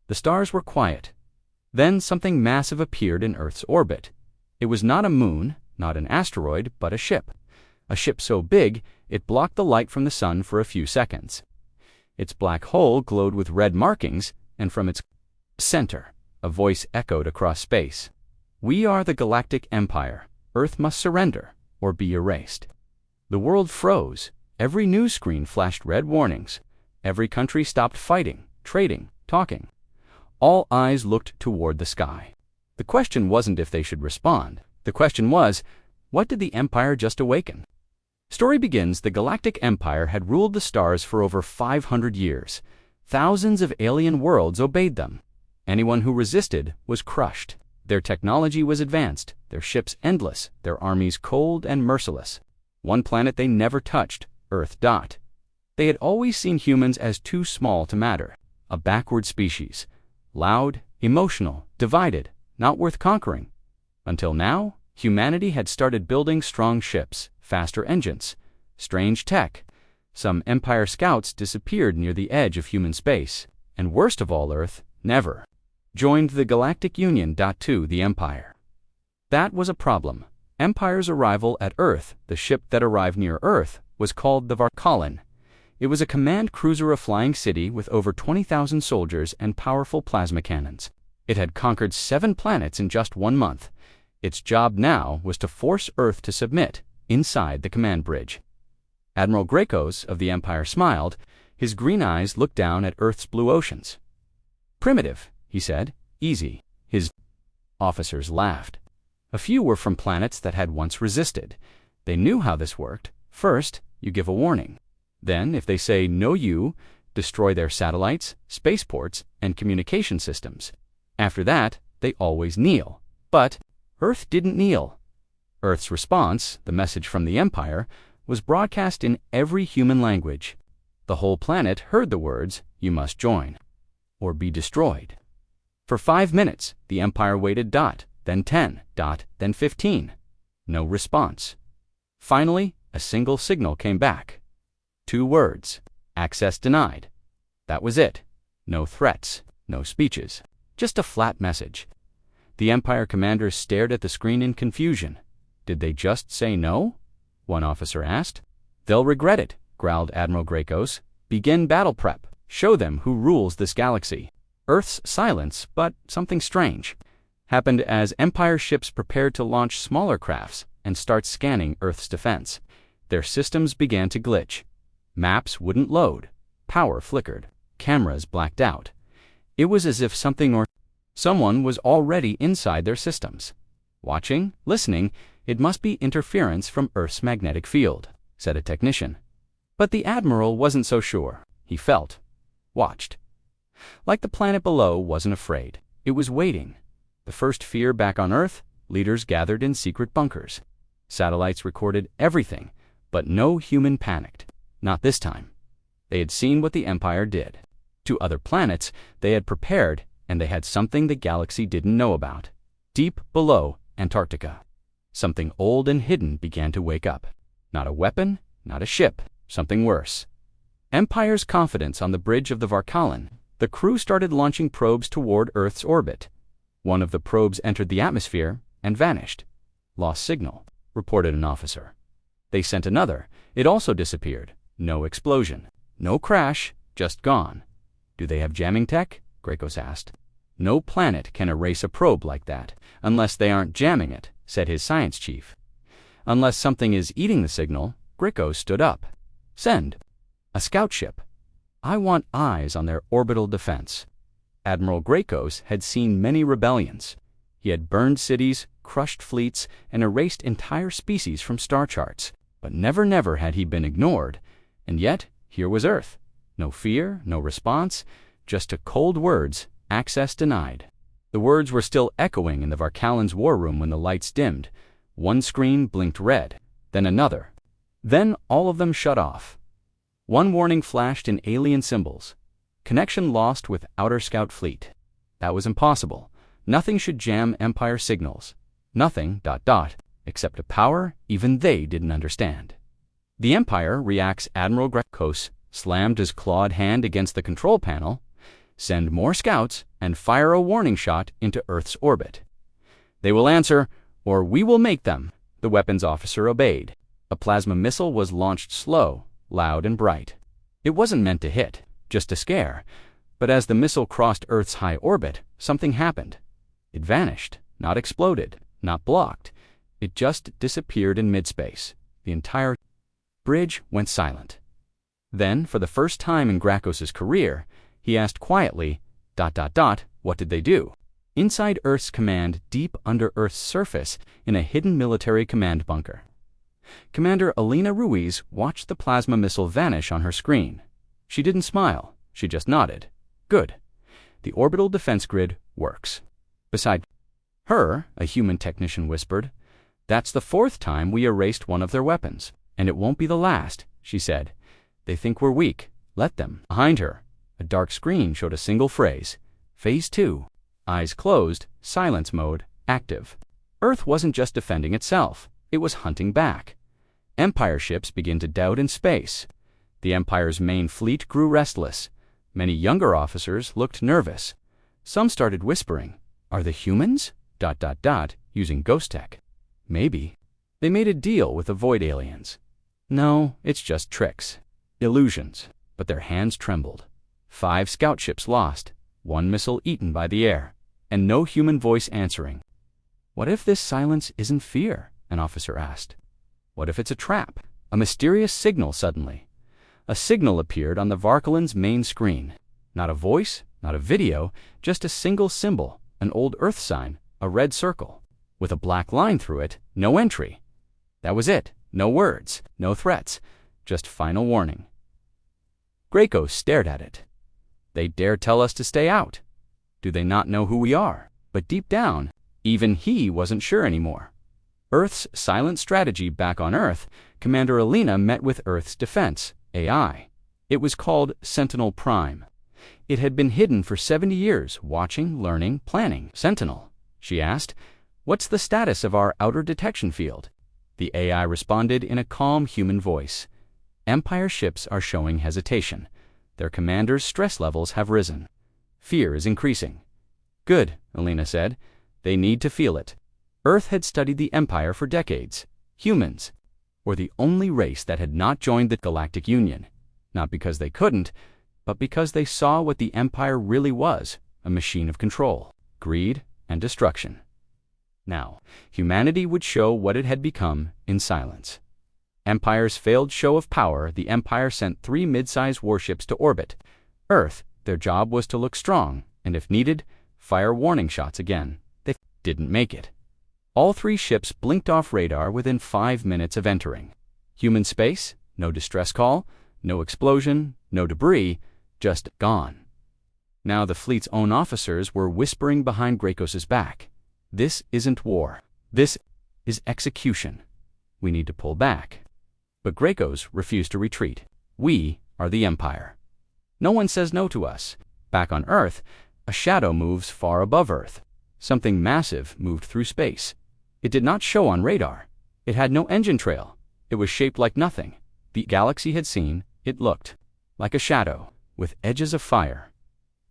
The stars were quiet. Then something massive appeared in Earth's orbit. It was not a moon, not an asteroid, but a ship. A ship so big, it blocked the light from the sun for a few seconds. Its black hull glowed with red markings, and from its center, a voice echoed across space. "We are the Galactic Empire. Earth must surrender, or be erased." The world froze. Every news screen flashed red warnings. Every country stopped fighting, trading, talking. All eyes looked toward the sky. The question wasn't if they should respond. The question was, what did the Empire just awaken? Story begins, the Galactic Empire had ruled the stars for over 500 years. Thousands of alien worlds obeyed them. Anyone who resisted was crushed. Their technology was advanced, their ships endless, their armies cold and merciless. One planet they never touched, Earth. They had always seen humans as too small to matter, a backward species, loud, emotional, divided, not worth conquering. Until now, humanity had started building strong ships, faster engines, strange tech. Some Empire scouts disappeared near the edge of human space, and worst of all, Earth never joined the Galactic Union. The Empire. That was a problem. Empire's arrival at Earth, the ship that arrived near Earth, was called the Varkalin. It was a command cruiser, a flying city with over 20,000 soldiers and powerful plasma cannons. It had conquered 7 planets in just 1 month. Its job now was to force Earth to submit inside the command bridge. Admiral Grakos of the Empire smiled. His green eyes looked down at Earth's blue oceans. "Primitive," he said. "Easy." His officers laughed. A few were from planets that had once resisted. They knew how this worked. First, you give a warning. Then, if they say no, you destroy their satellites, spaceports, and communication systems. After that, they always kneel. But Earth didn't kneel. Earth's response, the message from the Empire, was broadcast in every human language. The whole planet heard the words, "You must join, or be destroyed." For 5 minutes, the Empire waited. Then 10. Then 15. No response. Finally, a single signal came back. 2 words. Access denied. That was it. No threats, no speeches. Just a flat message. The Empire commanders stared at the screen in confusion. Did they just say no? One officer asked. "They'll regret it," growled Admiral Grakos. "Begin battle prep. Show them who rules this galaxy." Earth's silence, but something strange, happened as Empire ships prepared to launch smaller crafts and start scanning Earth's defense. Their systems began to glitch. Maps wouldn't load. Power flickered. Cameras blacked out. It was as if something or someone was already inside their systems. "Watching, listening, it must be interference from Earth's magnetic field," said a technician. But the Admiral wasn't so sure. He felt, watched. Like the planet below wasn't afraid. It was waiting. The first fear back on Earth, leaders gathered in secret bunkers. Satellites recorded everything, but no human panicked. Not this time. They had seen what the Empire did. To other planets, they had prepared, and they had something the galaxy didn't know about. Deep below Antarctica, something old and hidden began to wake up. Not a weapon, not a ship, something worse. Empire's confidence on the bridge of the Varkalin. The crew started launching probes toward Earth's orbit. One of the probes entered the atmosphere and vanished. "Lost signal," reported an officer. They sent another. It also disappeared. No explosion. No crash, just gone. "Do they have jamming tech?" Grakos asked. "No planet can erase a probe like that, unless they aren't jamming it," said his science chief. "Unless something is eating the signal." Grakos stood up. "Send a scout ship. I want eyes on their orbital defense." Admiral Grakos had seen many rebellions. He had burned cities, crushed fleets, and erased entire species from star charts. But never had he been ignored. And yet, here was Earth. No fear, no response, just a cold words, "Access denied." The words were still echoing in the Varkalin's war room when the lights dimmed. One screen blinked red, then another. Then all of them shut off. One warning flashed in alien symbols. Connection lost with Outer Scout Fleet. That was impossible. Nothing should jam Empire signals. Nothing, except a power even they didn't understand. The Empire reacts. Admiral Grakos slammed his clawed hand against the control panel. Send more scouts and fire a warning shot into Earth's orbit. They will answer, or we will make them. The weapons officer obeyed. A plasma missile was launched slow, loud, and bright. It wasn't meant to hit, just to scare. But as the missile crossed Earth's high orbit, something happened. It vanished, not exploded, not blocked. It just disappeared in midspace. The entire bridge went silent. Then, for the first time in Grakos' career, he asked quietly, ... what did they do? Inside Earth's command, deep under Earth's surface, in a hidden military command bunker. Commander Elena Ruiz watched the plasma missile vanish on her screen. She didn't smile, she just nodded. Good. The orbital defense grid works. Beside her, a human technician whispered, "That's the 4th time we erased one of their weapons, and it won't be the last," she said. "They think we're weak. Let them." Behind her, a dark screen showed a single phrase. Phase 2. Eyes closed, silence mode, active. Earth wasn't just defending itself, it was hunting back. Empire ships began to doubt in space. The Empire's main fleet grew restless. Many younger officers looked nervous. Some started whispering, "Are the humans? ... using ghost tech. Maybe. They made a deal with the void aliens. No, it's just tricks. Illusions." But their hands trembled. 5 scout ships lost, 1 missile eaten by the air, and no human voice answering. "What if this silence isn't fear?" an officer asked. "What if it's a trap?" A mysterious signal suddenly. A signal appeared on the Varkalin's main screen. Not a voice, not a video, just a single symbol, an old Earth sign, a red circle. With a black line through it, no entry. That was it. No words, no threats, just final warning. Grakos stared at it. They dare tell us to stay out. Do they not know who we are? But deep down, even he wasn't sure anymore. Earth's silent strategy back on Earth, Commander Elena met with Earth's defense, AI. It was called Sentinel Prime. It had been hidden for 70 years, watching, learning, planning. "Sentinel," she asked, "what's the status of our outer detection field?" The AI responded in a calm human voice. "Empire ships are showing hesitation. Their commanders' stress levels have risen. Fear is increasing." "Good," Elena said. "They need to feel it." Earth had studied the Empire for decades. Humans were the only race that had not joined the Galactic Union, not because they couldn't, but because they saw what the Empire really was, a machine of control, greed, and destruction. Now, humanity would show what it had become in silence. Empire's failed show of power, the Empire sent 3 mid-sized warships to orbit. Earth, their job was to look strong, and if needed, fire warning shots again. They didn't make it. All 3 ships blinked off radar within 5 minutes of entering. Human space, no distress call, no explosion, no debris, just gone. Now the fleet's own officers were whispering behind Grakos' back. "This isn't war. This is execution. We need to pull back." But Grakos refused to retreat. "We are the Empire. No one says no to us." Back on Earth, a shadow moves far above Earth. Something massive moved through space. It did not show on radar. It had no engine trail. It was shaped like nothing. The galaxy had seen, it looked like a shadow, with edges of fire.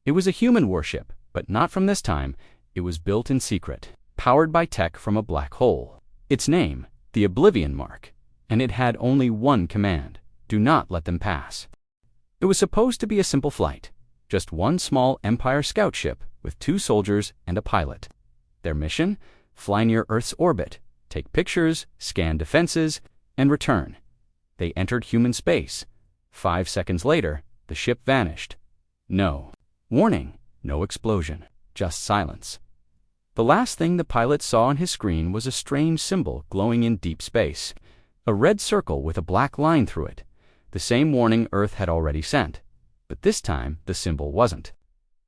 It was a human warship, but not from this time. It was built in secret, powered by tech from a black hole. Its name, the Oblivion Mark, and it had only one command: do not let them pass. It was supposed to be a simple flight, just one small Empire scout ship with 2 soldiers and a pilot. Their mission? Fly near Earth's orbit, take pictures, scan defenses, and return. They entered human space. 5 seconds later, the ship vanished. No warning, no explosion, just silence. The last thing the pilot saw on his screen was a strange symbol glowing in deep space. A red circle with a black line through it. The same warning Earth had already sent. But this time, the symbol wasn't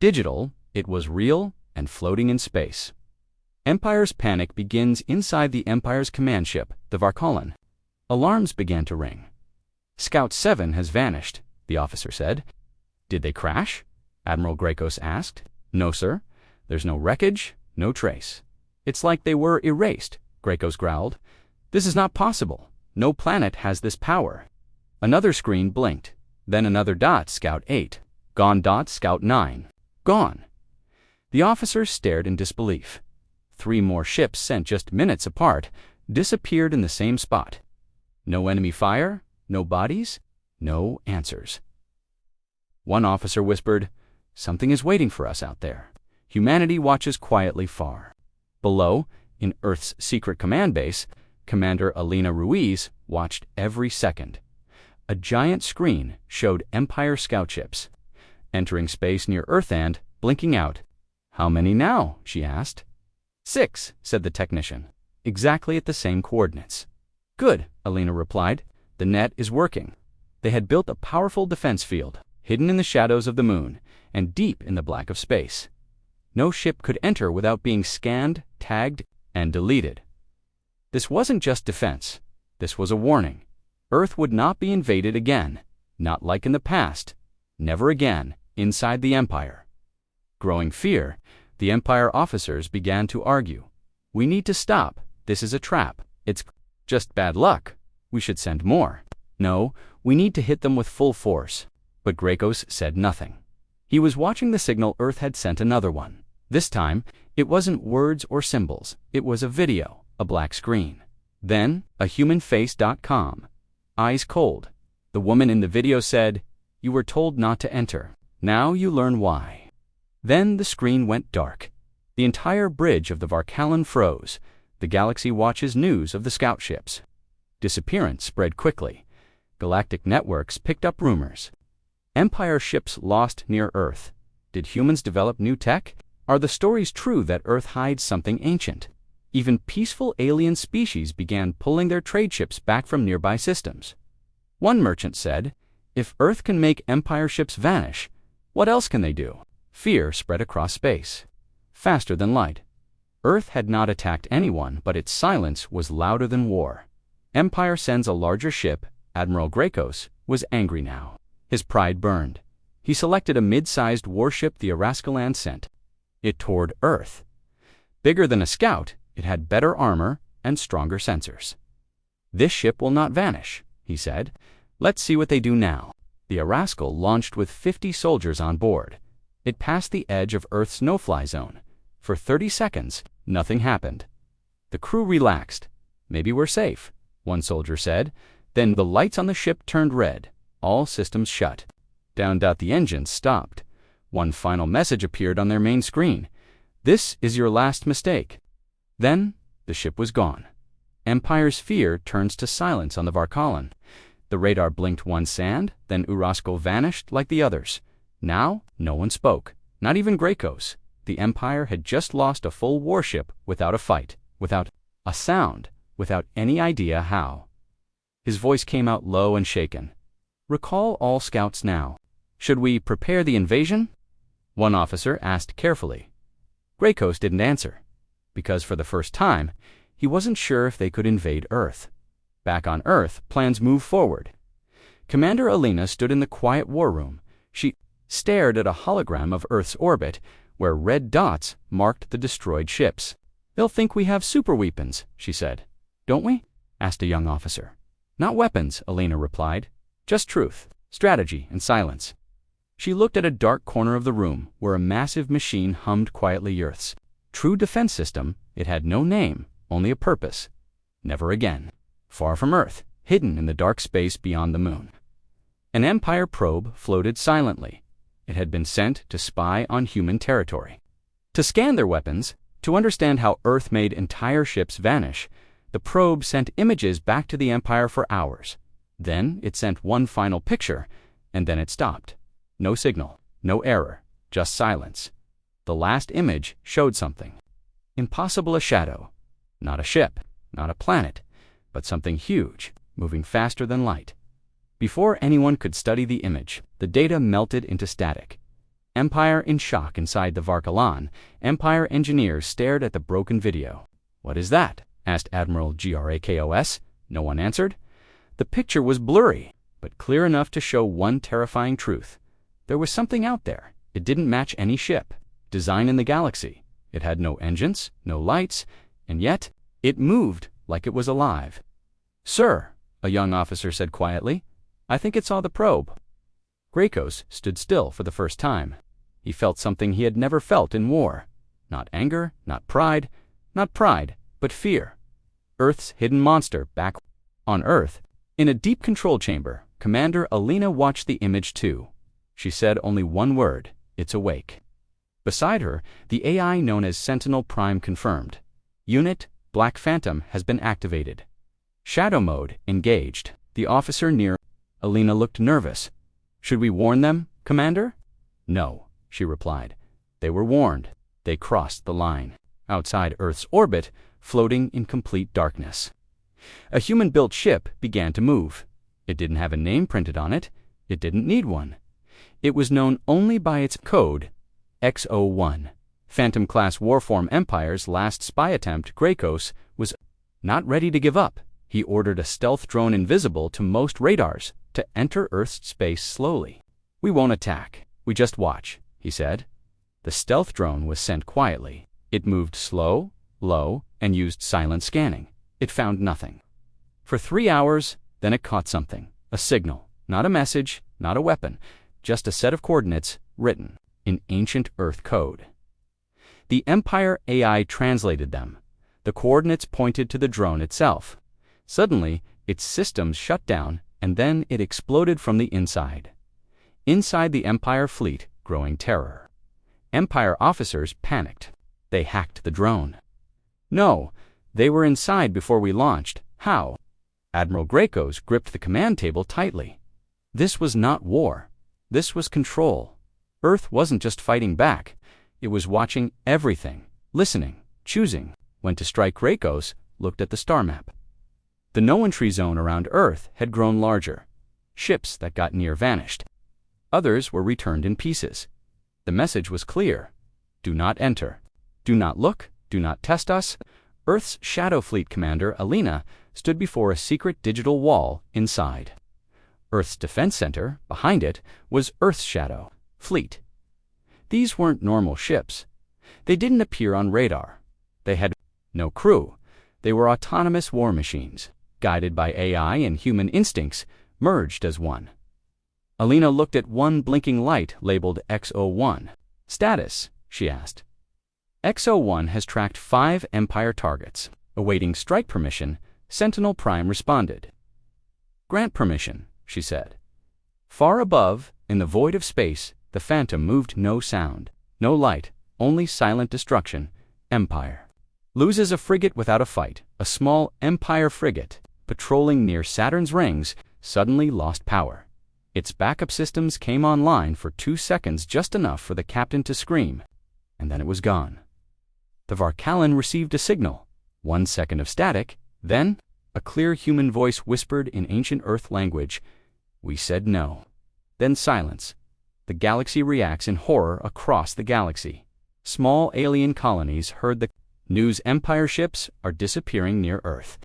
digital, it was real and floating in space. Empire's panic begins inside the Empire's command ship, the Varkalin. Alarms began to ring. "Scout 7 has vanished," the officer said. "Did they crash?" Admiral Grakos asked. "No, sir. There's no wreckage, no trace." "It's like they were erased," Grakos growled. "This is not possible. No planet has this power." Another screen blinked. Then another dot, Scout 8. Gone dot, Scout 9. Gone. The officers stared in disbelief. 3 more ships sent just minutes apart disappeared in the same spot. No enemy fire, no bodies, no answers. One officer whispered, "Something is waiting for us out there." Humanity watches quietly far. Below, in Earth's secret command base, Commander Alina Ruiz watched every second. A giant screen showed Empire scout ships entering space near Earth and blinking out. "How many now?" she asked. 6, said the technician, exactly at the same coordinates. "Good," Alina replied. "The net is working." They had built a powerful defense field, hidden in the shadows of the moon and deep in the black of space. No ship could enter without being scanned, tagged, and deleted. This wasn't just defense. This was a warning. Earth would not be invaded again, not like in the past, never again, inside the Empire. Growing fear, the Empire officers began to argue. "We need to stop. This is a trap. It's just bad luck. We should send more. No, we need to hit them with full force." But Grakos said nothing. He was watching the signal Earth had sent another one. This time, it wasn't words or symbols. It was a video, a black screen. Then, a humanface.com. Eyes cold. The woman in the video said, "You were told not to enter. Now you learn why." Then the screen went dark. The entire bridge of the Varkalan froze. The galaxy watches news of the scout ships. Disappearance spread quickly. Galactic networks picked up rumors. Empire ships lost near Earth. Did humans develop new tech? Are the stories true that Earth hides something ancient? Even peaceful alien species began pulling their trade ships back from nearby systems. One merchant said, "If Earth can make Empire ships vanish, what else can they do?" Fear spread across space, faster than light. Earth had not attacked anyone, but its silence was louder than war. Empire sends a larger ship. Admiral Grakos was angry now. His pride burned. He selected a mid-sized warship the Araskalan sent. It toured Earth. Bigger than a scout, it had better armor and stronger sensors. "This ship will not vanish," he said. "Let's see what they do now." The Araskal launched with 50 soldiers on board. It passed the edge of Earth's no-fly zone. For 30 seconds, nothing happened. The crew relaxed. "Maybe we're safe," one soldier said. Then the lights on the ship turned red. All systems shut. Down. The engines stopped. One final message appeared on their main screen. "This is your last mistake." Then the ship was gone. Empire's fear turns to silence on the Varkalan. The radar blinked one sand, then Uraskal vanished like the others. Now, no one spoke, not even Grakos. The Empire had just lost a full warship without a fight, without a sound, without any idea how. His voice came out low and shaken. "Recall all scouts now. Should we prepare the invasion?" One officer asked carefully. Grakos didn't answer, because for the first time, he wasn't sure if they could invade Earth. Back on Earth, plans moved forward. Commander Alina stood in the quiet war room. She stared at a hologram of Earth's orbit, where red dots marked the destroyed ships. "They'll think we have super weapons," she said. "Don't we?" asked a young officer. "Not weapons," Alina replied. "Just truth, strategy, and silence." She looked at a dark corner of the room where a massive machine hummed quietly. Earth's true defense system. It had no name, only a purpose. Never again. Far from Earth, hidden in the dark space beyond the moon. An Empire probe floated silently. It had been sent to spy on human territory. To scan their weapons, to understand how Earth made entire ships vanish, the probe sent images back to the Empire for hours. Then it sent one final picture, and then it stopped. No signal, no error, just silence. The last image showed something. Impossible a shadow. Not a ship, not a planet, but something huge, moving faster than light. Before anyone could study the image, the data melted into static. Empire in shock inside the Varkalan. Empire engineers stared at the broken video. "What is that?" asked Admiral Grakos. No one answered. The picture was blurry, but clear enough to show one terrifying truth. There was something out there. It didn't match any ship, design in the galaxy. It had no engines, no lights, and yet it moved like it was alive. "Sir," a young officer said quietly, "I think it saw the probe." Grakos stood still for the first time. He felt something he had never felt in war. Not anger, not pride, but fear. Earth's hidden monster back on Earth. In a deep control chamber, Commander Alina watched the image too. She said only one word: "It's awake." Beside her, the AI known as Sentinel Prime confirmed. Unit Black Phantom has been activated. Shadow mode engaged. The officer near Alina looked nervous. "Should we warn them, Commander?" "No," she replied. "They were warned. They crossed the line." Outside Earth's orbit, floating in complete darkness, a human-built ship began to move. It didn't have a name printed on it. It didn't need one. It was known only by its code, X-01. Phantom-class Warform Empire's last spy attempt, Gracos, was not ready to give up. He ordered a stealth drone invisible to most radars to enter Earth's space slowly. "We won't attack. We just watch," he said. The stealth drone was sent quietly. It moved slow, low, and used silent scanning. It found nothing. For 3 hours, then it caught something. A signal. Not a message, not a weapon. Just a set of coordinates written in ancient Earth code. The Empire AI translated them. The coordinates pointed to the drone itself. Suddenly, its systems shut down, and then it exploded from the inside. Inside the Empire fleet, growing terror. Empire officers panicked. They hacked the drone. "No, they were inside before we launched. How?" Admiral Gracos gripped the command table tightly. This was not war. This was control. Earth wasn't just fighting back. It was watching everything, listening, choosing. When to strike, Gracos looked at the star map. The no-entry zone around Earth had grown larger. Ships that got near vanished. Others were returned in pieces. The message was clear. Do not enter. Do not look. Do not test us. Earth's Shadow Fleet Commander, Alina, stood before a secret digital wall inside. Earth's Defense Center, behind it, was Earth's Shadow Fleet. These weren't normal ships. They didn't appear on radar. They had no crew. They were autonomous war machines, guided by AI and human instincts, merged as one. Alina looked at one blinking light labeled X-01. "Status?" she asked. X-01 has tracked 5 Empire targets. Awaiting strike permission, Sentinel Prime responded. "Grant permission," she said. Far above, in the void of space, the Phantom moved. No sound, no light, only silent destruction. Empire loses a frigate without a fight. A small Empire frigate, patrolling near Saturn's rings, suddenly lost power. Its backup systems came online for 2 seconds, just enough for the captain to scream, and then it was gone. The Varkalan received a signal. 1 second of static, then a clear human voice whispered in ancient Earth language, "We said no." Then silence. The galaxy reacts in horror across the galaxy. Small alien colonies heard the news. Empire ships are disappearing near Earth.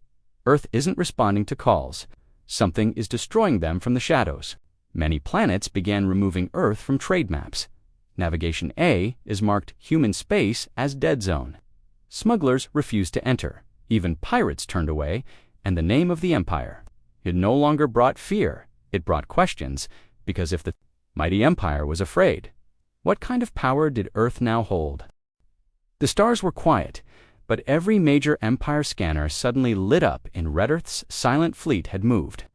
Earth isn't responding to calls. Something is destroying them from the shadows. Many planets began removing Earth from trade maps. Navigation A is marked human space as dead zone. Smugglers refused to enter. Even pirates turned away, and the name of the Empire. It no longer brought fear. It brought questions, because if the mighty Empire was afraid, what kind of power did Earth now hold? The stars were quiet, but every major Empire scanner suddenly lit up. In Red Earth's silent fleet had moved.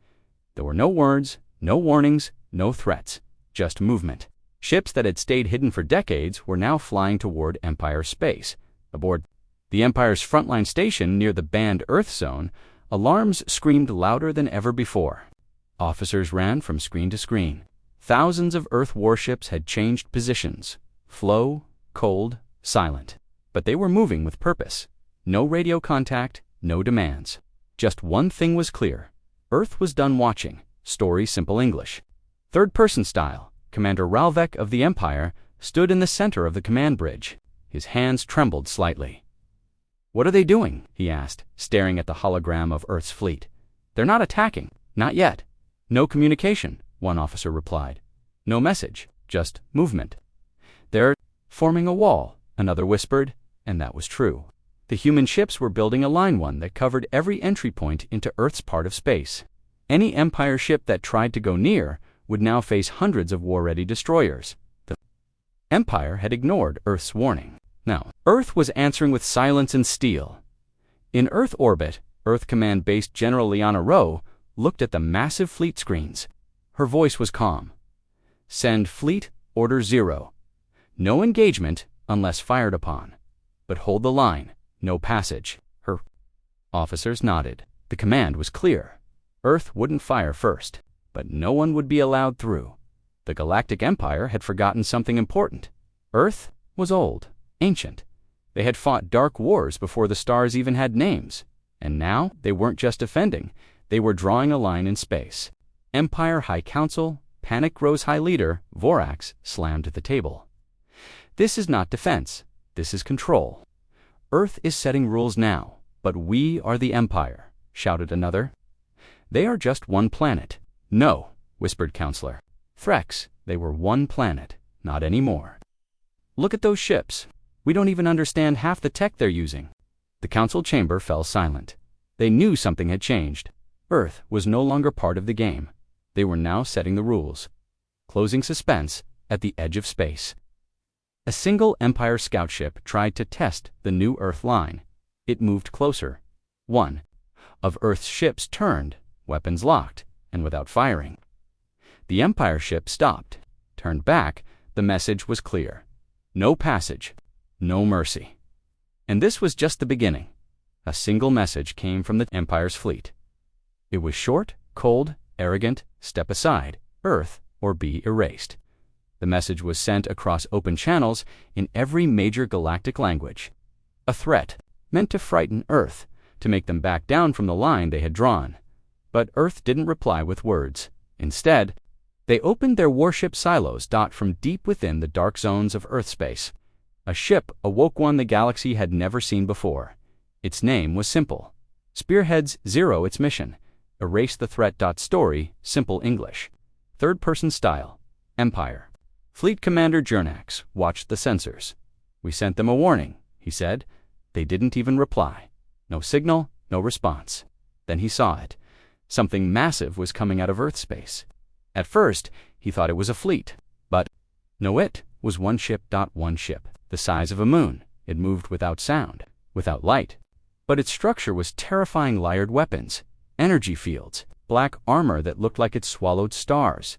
There were no words, no warnings, no threats, just movement. Ships that had stayed hidden for decades were now flying toward Empire space. Aboard the Empire's frontline station near the banned Earth zone, alarms screamed louder than ever before. Officers ran from screen to screen. Thousands of Earth warships had changed positions. Flow, cold, silent. But they were moving with purpose. No radio contact, no demands. Just one thing was clear. Earth was done watching. Story simple English. Third-person style. Commander Ralvek of the Empire stood in the center of the command bridge. His hands trembled slightly. "What are they doing?" he asked, staring at the hologram of Earth's fleet. "They're not attacking. Not yet." "No communication," one officer replied. "No message, just movement." "They're forming a wall," another whispered, and that was true. The human ships were building a line, one that covered every entry point into Earth's part of space. Any Empire ship that tried to go near would now face hundreds of war-ready destroyers. The Empire had ignored Earth's warning. Now, Earth was answering with silence and steel. In Earth orbit, Earth Command Base General Liana Rowe looked at the massive fleet screens. Her voice was calm. Send Fleet Order 0. No engagement unless fired upon. But hold the line. No passage. Her officers nodded. The command was clear. Earth wouldn't fire first, but no one would be allowed through. The Galactic Empire had forgotten something important. Earth was old, ancient. They had fought dark wars before the stars even had names. And now they weren't just defending, they were drawing a line in space. Empire High Council, Panic Rose High Leader, Vorax, slammed the table. This is not defense, this is control. Earth is setting rules now, but we are the Empire, shouted another. They are just one planet. No, whispered Counselor. Threx, they were one planet, not anymore. Look at those ships. We don't even understand half the tech they're using. The council chamber fell silent. They knew something had changed. Earth was no longer part of the game. They were now setting the rules. Closing suspense at the edge of space. A single Empire scout ship tried to test the new Earth line. It moved closer. One of Earth's ships turned, weapons locked, and without firing. The Empire ship stopped, turned back. The message was clear. No passage, no mercy. And this was just the beginning. A single message came from the Empire's fleet. It was short, cold, arrogant, step aside, Earth, or be erased. The message was sent across open channels in every major galactic language. A threat, meant to frighten Earth, to make them back down from the line they had drawn. But Earth didn't reply with words. Instead, they opened their warship silos from deep within the dark zones of Earth space. A ship awoke, one the galaxy had never seen before. Its name was simple. Spearheads 0 its mission. Erase the threat. Story, simple English. Third-person style. Empire. Fleet Commander Jernax watched the sensors. We sent them a warning, he said. They didn't even reply. No signal, no response. Then he saw it. Something massive was coming out of Earth space. At first, he thought it was a fleet. But no, it was one ship. One ship. The size of a moon. It moved without sound, without light. But its structure was terrifying. Layered weapons, energy fields, black armor that looked like it swallowed stars.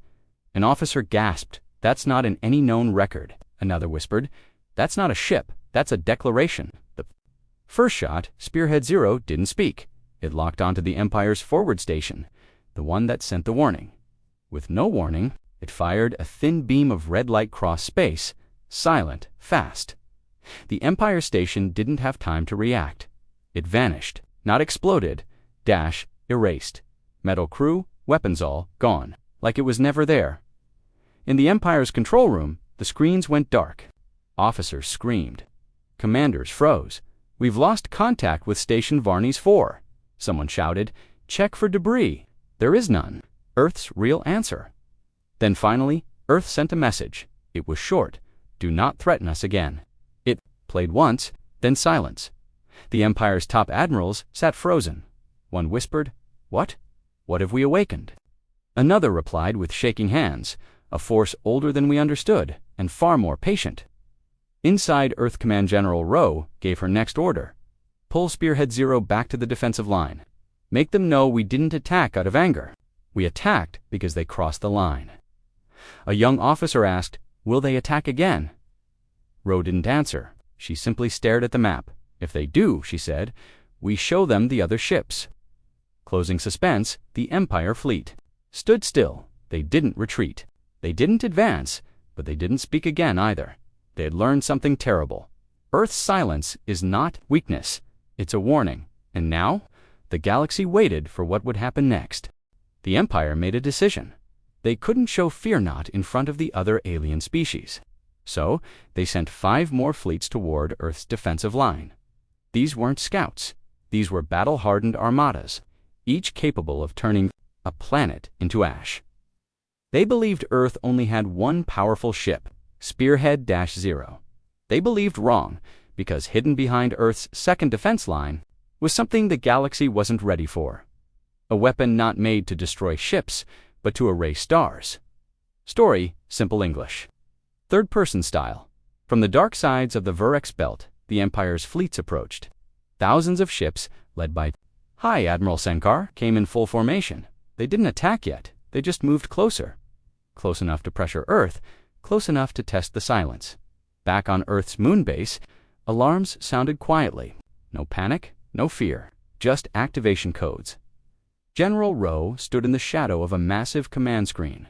An officer gasped. That's not in any known record. Another whispered, that's not a ship, that's a declaration. The first shot, Spearhead 0, didn't speak. It locked onto the Empire's forward station, the one that sent the warning. With no warning, it fired a thin beam of red light across space, silent, fast. The Empire station didn't have time to react. It vanished, not exploded, erased. Metal crew, weapons all, gone, like it was never there. In the Empire's control room, the screens went dark. Officers screamed. Commanders froze. We've lost contact with Station Varnes 4. Someone shouted, check for debris. There is none. Earth's real answer. Then finally, Earth sent a message. It was short. Do not threaten us again. It played once, then silence. The Empire's top admirals sat frozen. One whispered, what? What have we awakened? Another replied with shaking hands, a force older than we understood, and far more patient. Inside, Earth Command General Rowe gave her next order. Pull Spearhead 0 back to the defensive line. Make them know we didn't attack out of anger. We attacked because they crossed the line. A young officer asked, will they attack again? Rowe didn't answer. She simply stared at the map. If they do, she said, we show them the other ships. Closing suspense, the Empire fleet stood still. They didn't retreat. They didn't advance, but they didn't speak again either. They had learned something terrible. Earth's silence is not weakness. It's a warning. And now, the galaxy waited for what would happen next. The Empire made a decision. They couldn't show fear not in front of the other alien species. So, they sent 5 more fleets toward Earth's defensive line. These weren't scouts. These were battle-hardened armadas, each capable of turning a planet into ash. They believed Earth only had one powerful ship, Spearhead-0. They believed wrong, because hidden behind Earth's second defense line was something the galaxy wasn't ready for. A weapon not made to destroy ships, but to erase stars. Story, simple English. Third-person style. From the dark sides of the Vurex belt, the Empire's fleets approached. Thousands of ships, led by High Admiral Senkar, came in full formation. They didn't attack yet, they just moved closer. Close enough to pressure Earth, close enough to test the silence. Back on Earth's moon base, alarms sounded quietly. No panic, no fear, just activation codes. General Rowe stood in the shadow of a massive command screen.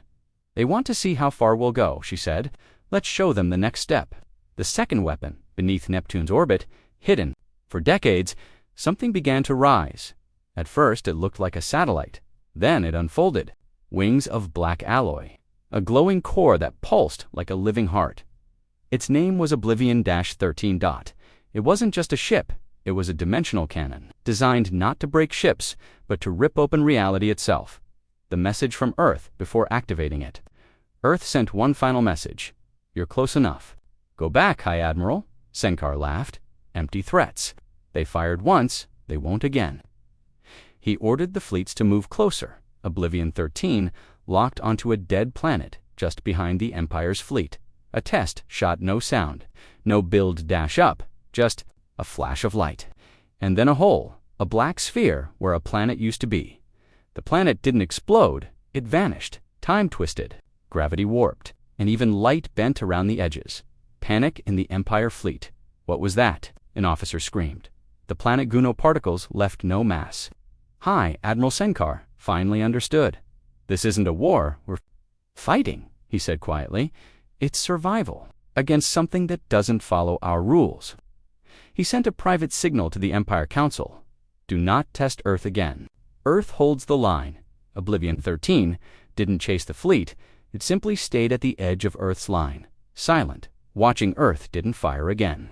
"They want to see how far we'll go," she said. "Let's show them the next step." The second weapon, beneath Neptune's orbit, hidden. For decades, something began to rise. At first, it looked like a satellite. Then it unfolded. Wings of black alloy. A glowing core that pulsed like a living heart. Its name was Oblivion-13. It wasn't just a ship. It was a dimensional cannon, designed not to break ships, but to rip open reality itself. The message from Earth before activating it. Earth sent one final message. "You're close enough." "Go back, High Admiral," Senkar laughed. "Empty threats. They fired once, they won't again." He ordered the fleets to move closer. Oblivion-13 locked onto a dead planet just behind the Empire's fleet. A test shot no sound, no build dash up, just a flash of light. And then a hole, a black sphere where a planet used to be. The planet didn't explode, it vanished, time twisted, gravity warped, and even light bent around the edges. Panic in the Empire fleet. "What was that?" an officer screamed. The planet Guno particles left no mass. High Admiral Senkar finally understood. "This isn't a war, we're fighting," he said quietly. "It's survival, against something that doesn't follow our rules." He sent a private signal to the Empire Council. "Do not test Earth again. Earth holds the line." Oblivion-13 didn't chase the fleet, it simply stayed at the edge of Earth's line, silent, watching Earth didn't fire again.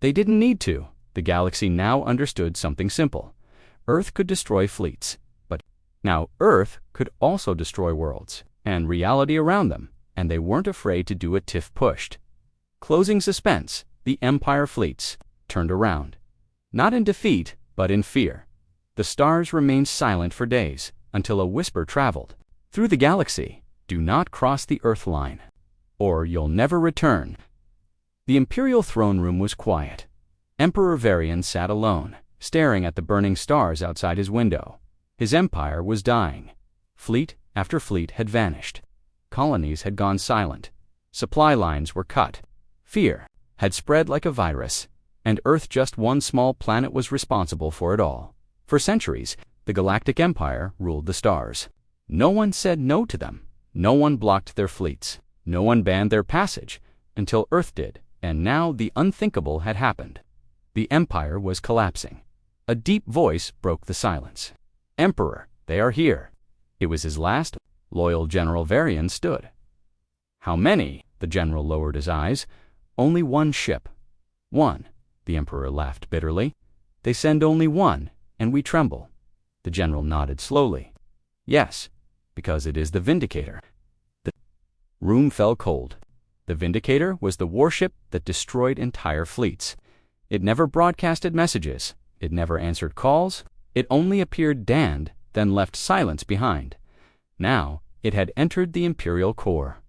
They didn't need to. The galaxy now understood something simple. Earth could destroy fleets, but now Earth could also destroy worlds and reality around them, and they weren't afraid to do it if pushed. Closing suspense, the Empire fleets turned around. Not in defeat, but in fear. The stars remained silent for days, until a whisper traveled through the galaxy. "Do not cross the Earth line, or you'll never return." The Imperial throne room was quiet. Emperor Varian sat alone, staring at the burning stars outside his window. His empire was dying. Fleet after fleet had vanished. Colonies had gone silent. Supply lines were cut. Fear had spread like a virus, and Earth, just one small planet, was responsible for it all. For centuries, the Galactic Empire ruled the stars. No one said no to them. No one blocked their fleets. No one banned their passage, until Earth did, and now the unthinkable had happened. The Empire was collapsing. A deep voice broke the silence. "Emperor, they are here." It was his last. Loyal General Varian stood. "How many?" The general lowered his eyes. "Only one ship." "One?" The Emperor laughed bitterly. "They send only one, and we tremble." The general nodded slowly. "Yes, because it is the Vindicator." The room fell cold. The Vindicator was the warship that destroyed entire fleets. It never broadcasted messages. It never answered calls. It only appeared danned, then left silence behind. Now, it had entered the Imperial core.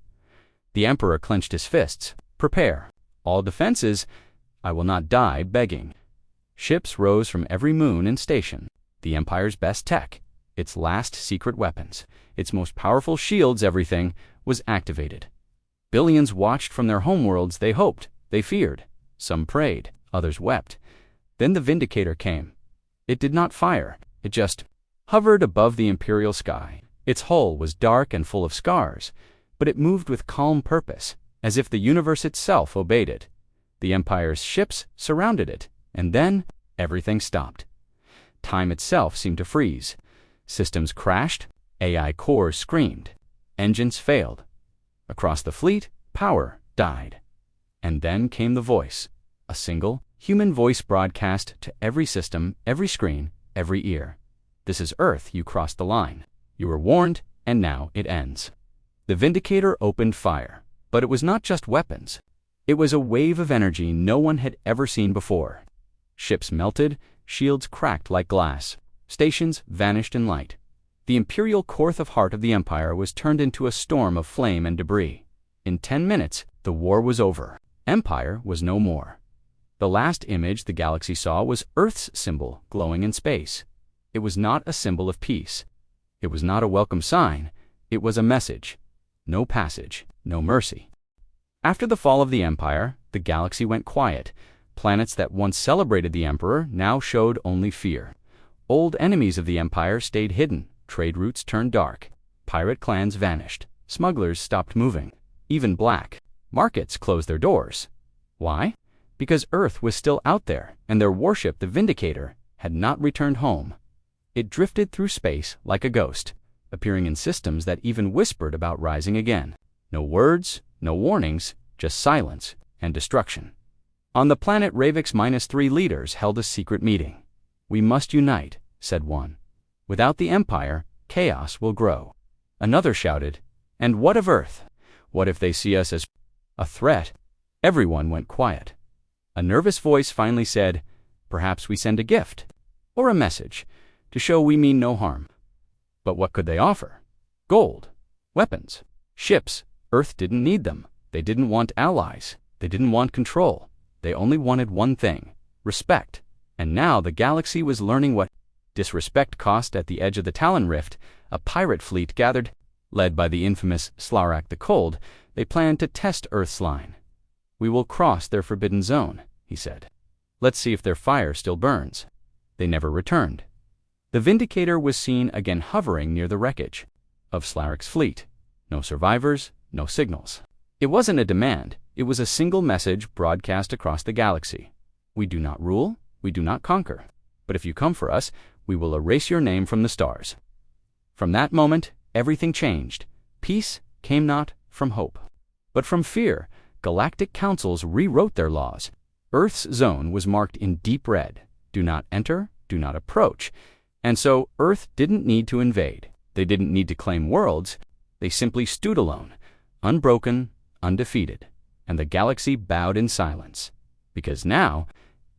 The Emperor clenched his fists. "Prepare. All defenses. I will not die begging." Ships rose from every moon and station. The Empire's best tech, its last secret weapons, its most powerful shields, everything was activated. Billions watched from their homeworlds. They hoped, they feared. Some prayed, others wept. Then the Vindicator came. It did not fire. It just hovered above the Imperial sky. Its hull was dark and full of scars, but it moved with calm purpose, as if the universe itself obeyed it. The Empire's ships surrounded it, and then everything stopped. Time itself seemed to freeze. Systems crashed, AI cores screamed, engines failed. Across the fleet, power died. And then came the voice, a single, human voice broadcast to every system, every screen, every ear. "This is Earth, you crossed the line. You were warned, and now it ends." The Vindicator opened fire, but it was not just weapons. It was a wave of energy no one had ever seen before. Ships melted, shields cracked like glass, stations vanished in light. The Imperial core of heart of the Empire was turned into a storm of flame and debris. In 10 minutes, The war was over. Empire was no more. The last image the galaxy saw was Earth's symbol glowing in space. It was not a symbol of peace. It was not a welcome sign. It was a message. No passage, no mercy. After the fall of the Empire, the galaxy went quiet. Planets that once celebrated the Emperor now showed only fear. Old enemies of the Empire stayed hidden. Trade routes turned dark. Pirate clans vanished. Smugglers stopped moving. Even black markets closed their doors. Why? Because Earth was still out there, and their warship, the Vindicator, had not returned home. It drifted through space like a ghost, appearing in systems that even whispered about rising again. No words, no warnings, just silence and destruction. On the planet Ravix-3 leaders held a secret meeting. "We must unite," said one. "Without the Empire, chaos will grow." Another shouted, "And what of Earth? What if they see us as a threat?" Everyone went quiet. A nervous voice finally said, "Perhaps we send a gift, or a message, to show we mean no harm." But what could they offer? Gold, weapons, ships. Earth didn't need them. They didn't want allies. They didn't want control. They only wanted one thing: respect. And now the galaxy was learning what disrespect cost. At the edge of the Talon Rift, a pirate fleet gathered. Led by the infamous Slarak the Cold, they planned to test Earth's line. "We will cross their forbidden zone," he said. "Let's see if their fire still burns." They never returned. The Vindicator was seen again hovering near the wreckage of Slarak's fleet. No survivors, no signals. It wasn't a demand. It was a single message broadcast across the galaxy. "We do not rule, we do not conquer. But if you come for us, we will erase your name from the stars." From that moment, everything changed. Peace came not from hope, but from fear. Galactic councils rewrote their laws. Earth's zone was marked in deep red. Do not enter, do not approach. And so Earth didn't need to invade. They didn't need to claim worlds. They simply stood alone, unbroken, undefeated. And the galaxy bowed in silence. Because now,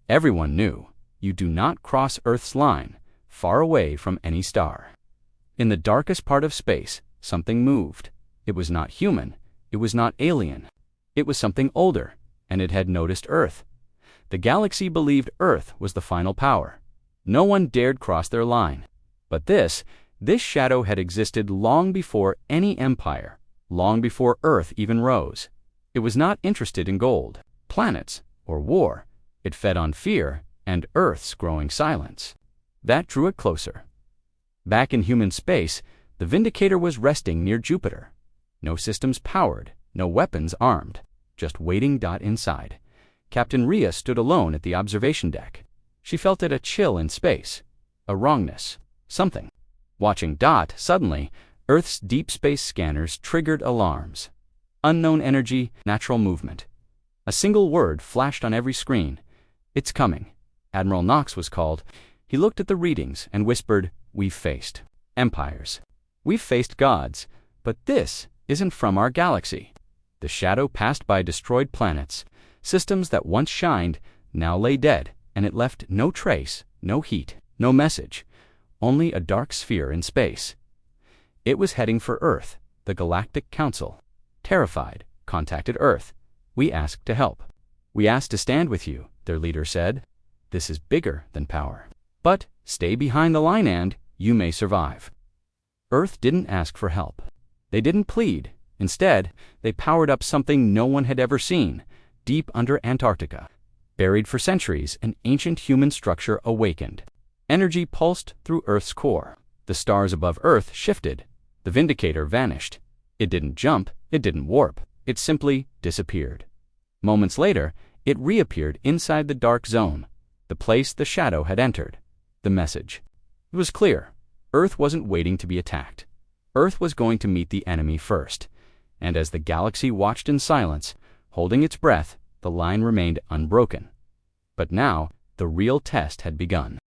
everyone knew, you do not cross Earth's line, far away from any star. In the darkest part of space, something moved. It was not human. It was not alien. It was something older, and it had noticed Earth. The galaxy believed Earth was the final power. No one dared cross their line. But this shadow had existed long before any empire, long before Earth even rose. It was not interested in gold, planets, or war. It fed on fear and Earth's growing silence. That drew it closer. Back in human space, the Vindicator was resting near Jupiter. No systems powered, no weapons armed, just waiting. Inside, Captain Rhea stood alone at the observation deck. She felt it a chill in space, a wrongness, something. Watching. Suddenly, Earth's deep space scanners triggered alarms. Unknown energy, natural movement. A single word flashed on every screen. "It's coming." Admiral Knox was called. He looked at the readings and whispered, "We've faced empires. We've faced gods. But this isn't from our galaxy." The shadow passed by destroyed planets. Systems that once shined now lay dead, and it left no trace, no heat, no message, only a dark sphere in space. It was heading for Earth. The Galactic Council, terrified, contacted Earth. "We asked to help. We asked to stand with you," their leader said. "This is bigger than power. But stay behind the line and you may survive." Earth didn't ask for help. They didn't plead. Instead, they powered up something no one had ever seen. Deep under Antarctica, buried for centuries, an ancient human structure awakened. Energy pulsed through Earth's core. The stars above Earth shifted. The Vindicator vanished. It didn't jump. It didn't warp. It simply disappeared. Moments later, it reappeared inside the dark zone, the place the shadow had entered. The message. It was clear. Earth wasn't waiting to be attacked. Earth was going to meet the enemy first. And as the galaxy watched in silence, holding its breath, the line remained unbroken. But now, the real test had begun.